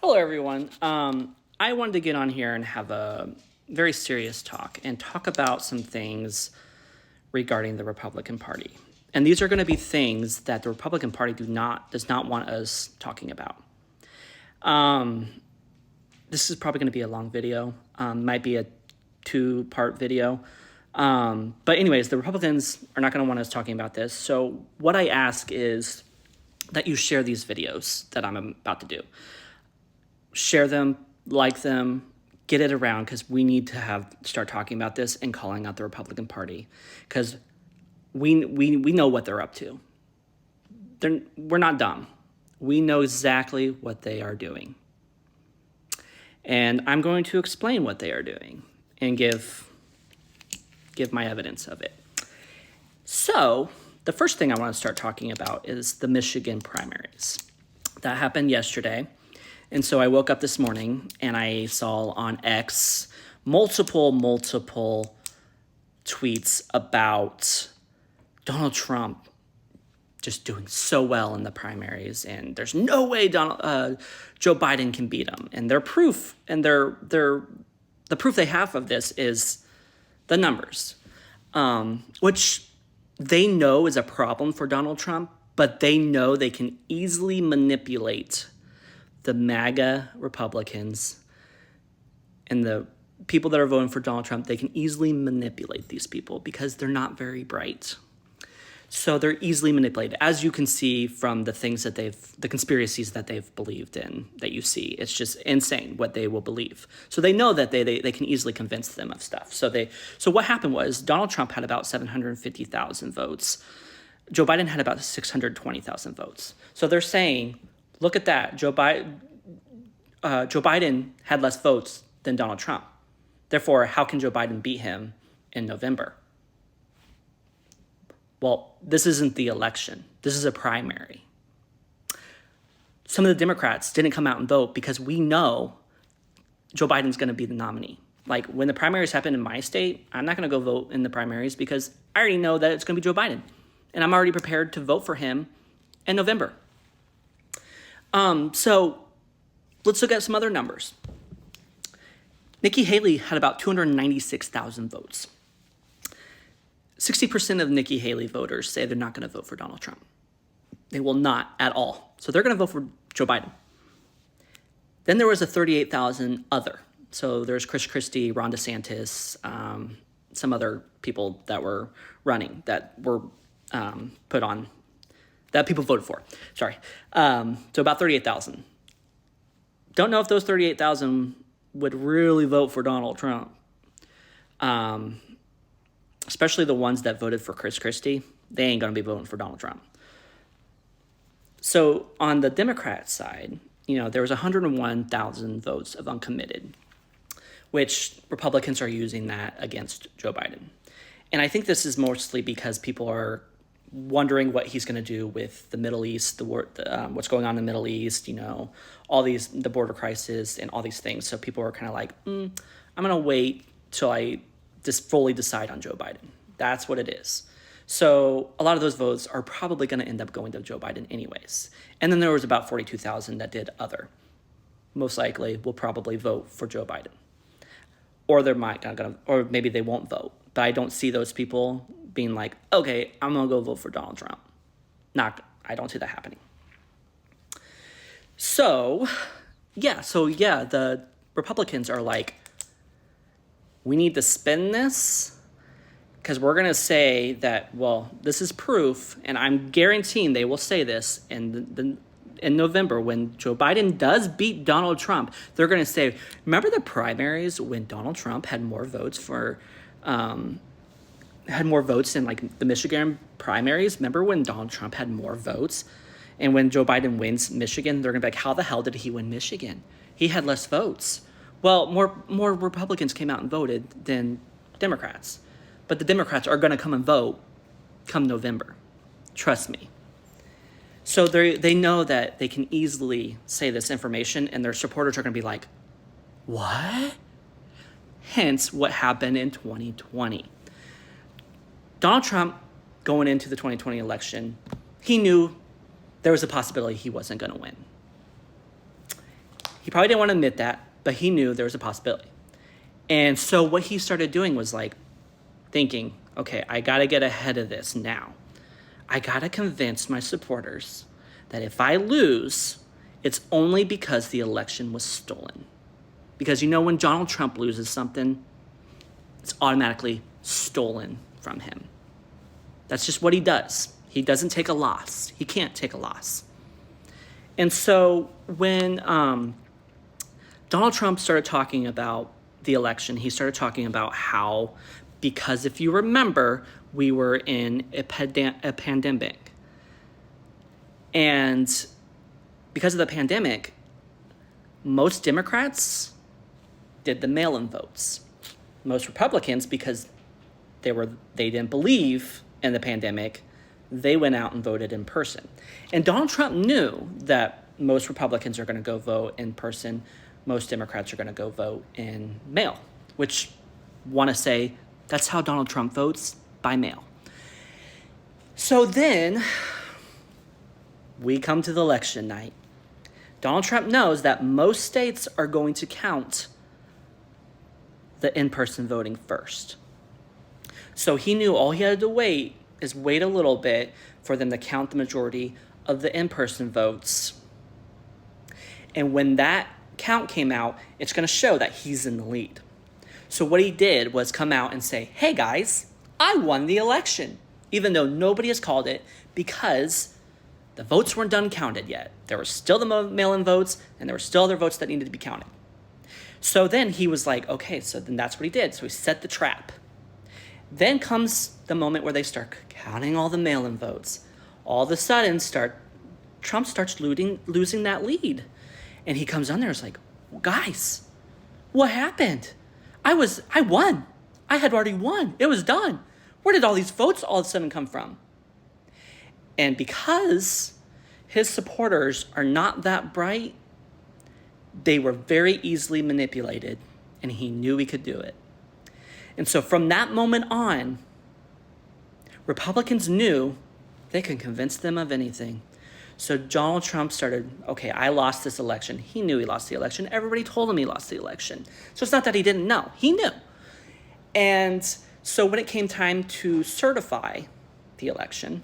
Hello, everyone. I wanted to get on here and have a very serious talk and talk about some things regarding the Republican Party. And these are going to be things that the Republican Party does not want us talking about. This is probably going to be a long video. Might be a 2-part video. But anyways, the Republicans are not going to want us talking about this. So what I ask is that you share these videos that I'm about to do. Share them, like them, get it around, because we need to start talking about this and calling out the Republican Party, because we know what they're up to. We're not dumb. We know exactly what they are doing. And I'm going to explain what they are doing and give my evidence of it. So the first thing I want to start talking about is the Michigan primaries. That happened yesterday. And so I woke up this morning and I saw on X multiple tweets about Donald Trump just doing so well in the primaries, and there's no way Joe Biden can beat him. And their proof, and the proof they have of this is the numbers, which they know is a problem for Donald Trump, but they know they can easily manipulate the MAGA Republicans and the people that are voting for Donald Trump. They can easily manipulate these people because they're not very bright. So they're easily manipulated, as you can see from the things that the conspiracies that they've believed in, that you see. It's just insane what they will believe. So they know that they can easily convince them of stuff. So what happened was Donald Trump had about 750,000 votes. Joe Biden had about 620,000 votes. So they're saying, look at that. Joe Biden had less votes than Donald Trump. Therefore, how can Joe Biden beat him in November? Well, this isn't the election. This is a primary. Some of the Democrats didn't come out and vote because we know Joe Biden's going to be the nominee. Like when the primaries happen in my state, I'm not going to go vote in the primaries because I already know that it's going to be Joe Biden. And I'm already prepared to vote for him in November. So let's look at some other numbers. Nikki Haley had about 296,000 votes. 60% of Nikki Haley voters say they're not going to vote for Donald Trump. They will not at all. So they're going to vote for Joe Biden. Then there was a 38,000 other. So there's Chris Christie, Ron DeSantis, some other people that were running that were put on, that people voted for. Sorry. So about 38,000. Don't know if those 38,000 would really vote for Donald Trump. Especially the ones that voted for Chris Christie. They ain't going to be voting for Donald Trump. So on the Democrat side, there was 101,000 votes of uncommitted, which Republicans are using that against Joe Biden. And I think this is mostly because people are wondering what he's going to do with the Middle East, what's going on in the Middle East, all the border crisis and all these things. So people are kind of like, I'm going to wait till I just fully decide on Joe Biden. That's what it is. So a lot of those votes are probably going to end up going to Joe Biden anyways. And then there was about 42,000 that did other. Most likely will probably vote for Joe Biden. Or or maybe they won't vote. But I don't see those people being like, okay, I'm going to go vote for Donald Trump. I don't see that happening. So the Republicans are like, we need to spin this because we're going to say that, well, this is proof, and I'm guaranteeing they will say this in November when Joe Biden does beat Donald Trump. They're going to say, remember the primaries when Donald Trump had more votes in like the Michigan primaries? Remember when Donald Trump had more votes? And when Joe Biden wins Michigan, they're going to be like, how the hell did he win Michigan? He had less votes. Well, more Republicans came out and voted than Democrats. But the Democrats are going to come and vote come November. Trust me. So they know that they can easily say this information, and their supporters are going to be like, what? Hence what happened in 2020. Donald Trump, going into the 2020 election, he knew there was a possibility he wasn't going to win. He probably didn't want to admit that, but he knew there was a possibility. And so what he started doing was like thinking, okay, I got to get ahead of this now. I got to convince my supporters that if I lose, it's only because the election was stolen. Because when Donald Trump loses something, it's automatically stolen from him. That's just what he does. He doesn't take a loss. He can't take a loss. And so when Donald Trump started talking about the election, he started talking about how, because if you remember, we were in a pandemic. And because of the pandemic, most Democrats did the mail-in votes. Most Republicans, because they didn't believe in the pandemic, they went out and voted in person. And Donald Trump knew that most Republicans are going to go vote in person. Most Democrats are going to go vote in mail, which want to say that's how Donald Trump votes, by mail. So then we come to the election night. Donald Trump knows that most states are going to count the in-person voting first. So he knew all he had to wait a little bit for them to count the majority of the in-person votes. And when that count came out, it's going to show that he's in the lead. So what he did was come out and say, hey guys, I won the election, even though nobody has called it, because the votes weren't done counted yet. There were still the mail-in votes, and there were still other votes that needed to be counted. So then he was like, okay, so then that's what he did. So he set the trap. Then comes the moment where they start counting all the mail-in votes. All of a sudden, Trump starts losing that lead. And he comes on there and is like, guys, what happened? I won. I had already won. It was done. Where did all these votes all of a sudden come from? And because his supporters are not that bright, they were very easily manipulated, and he knew he could do it. And so from that moment on, Republicans knew they could convince them of anything. So Donald Trump started, okay, I lost this election. He knew he lost the election. Everybody told him he lost the election. So it's not that he didn't know. He knew. And so when it came time to certify the election,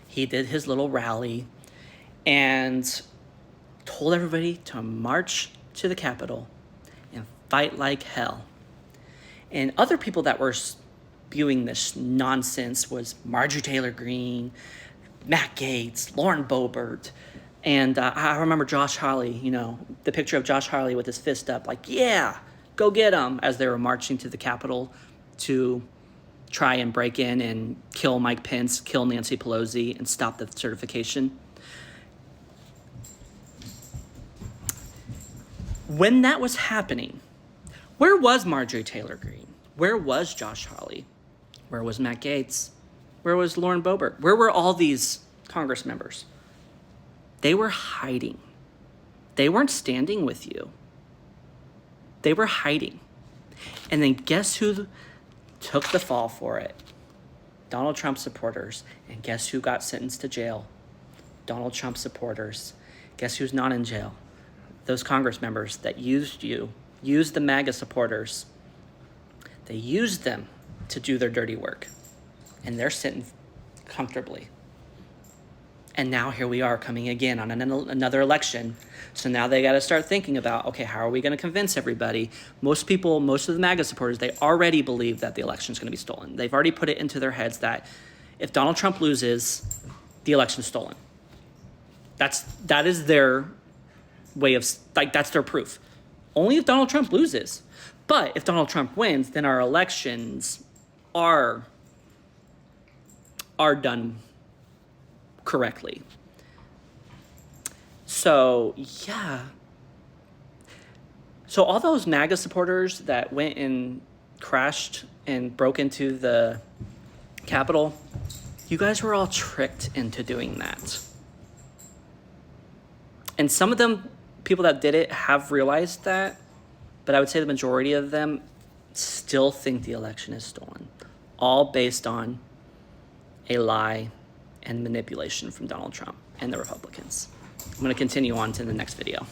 he did his little rally and told everybody to march to the Capitol and fight like hell. And other people that were spewing this nonsense was Marjorie Taylor Greene, Matt Gaetz, Lauren Boebert, and I remember Josh Hawley, the picture of Josh Hawley with his fist up, like, yeah, go get him, as they were marching to the Capitol to try and break in and kill Mike Pence, kill Nancy Pelosi, and stop the certification. When that was happening, where was Marjorie Taylor Greene? Where was Josh Hawley? Where was Matt Gaetz? Where was Lauren Boebert? Where were all these Congress members? They were hiding. They weren't standing with you. They were hiding. And then guess who took the fall for it? Donald Trump supporters. And guess who got sentenced to jail? Donald Trump supporters. Guess who's not in jail? Those Congress members that used the MAGA supporters. They used them to do their dirty work. And they're sitting comfortably. And now here we are coming again on another election. So now they got to start thinking about, okay, how are we going to convince everybody? Most of the MAGA supporters, they already believe that the election is going to be stolen. They've already put it into their heads that if Donald Trump loses, the election's stolen. That is their way of, that's their proof. Only if Donald Trump loses. But if Donald Trump wins, then our elections are done correctly. So, yeah. So all those MAGA supporters that went and crashed and broke into the Capitol, you guys were all tricked into doing that. And some of them, people that did it, have realized that, but I would say the majority of them still think the election is stolen, all based on a lie and manipulation from Donald Trump and the Republicans. I'm going to continue on to the next video.